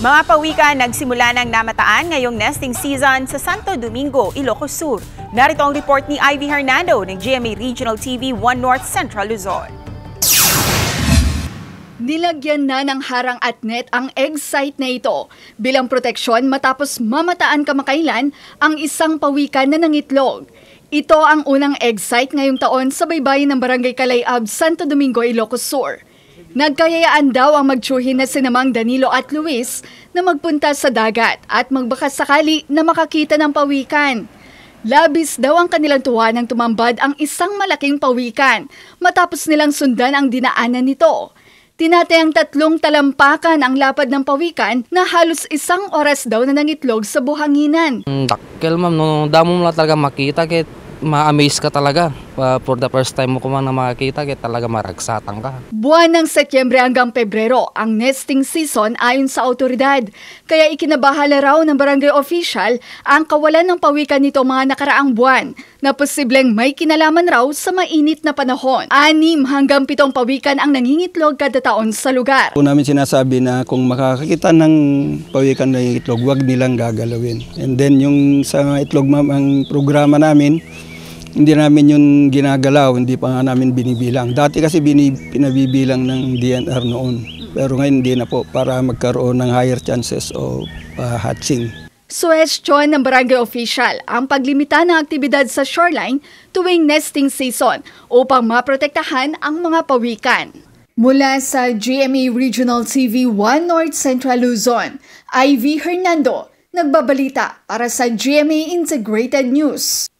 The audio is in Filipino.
Mga pawikan nagsimula ng namataan ngayong nesting season sa Santo Domingo, Ilocos Sur. Narito ang report ni Ivy Hernando ng GMA Regional TV 1 North Central Luzon. Nilagyan na ng harang at net ang egg site na ito bilang proteksyon matapos mamataan kamakailan ang isang pawikan na nangitlog. Ito ang unang egg site ngayong taon sa baybayin ng Barangay Kalayab, Santo Domingo, Ilocos Sur. Nagkayayaan daw ang magtsuhin na sinamang Danilo at Luis na magpunta sa dagat at magbakas sakali na makakita ng pawikan. Labis daw ang kanilang tuwa nang tumambad ang isang malaking pawikan matapos nilang sundan ang dinaanan nito. Tinatayang 3 talampakan ang lapad ng pawikan na halos 1 oras daw na nangitlog sa buhanginan. Dakkel ma'am, no, damo mo lang talaga makita kahit ma-amaze ka talaga. For the first time mo ko man na makakita, kahit talaga maragsatan ka. Buwan ng Setyembre hanggang Pebrero ang nesting season ayon sa autoridad. Kaya ikinabahala raw ng barangay official ang kawalan ng pawikan nito mga nakaraang buwan na posibleng may kinalaman raw sa mainit na panahon. 6 hanggang 7 pawikan ang nangingitlog kada taon sa lugar. Po namin sinasabi na kung makakakita ng pawikan na itlog, huwag nilang gagalawin. And then yung sa itlog ma'am, ang programa namin, hindi namin yung ginagalaw, hindi pa nga namin binibilang. Dati kasi pinabibilang ng DNR noon. Pero ngayon hindi na po para magkaroon ng higher chances of hatching. Suhestyon ng barangay official ang paglimita ng aktibidad sa shoreline tuwing nesting season upang maprotektahan ang mga pawikan. Mula sa GMA Regional TV 1 North Central Luzon, Ivy Hernando, nagbabalita para sa GMA Integrated News.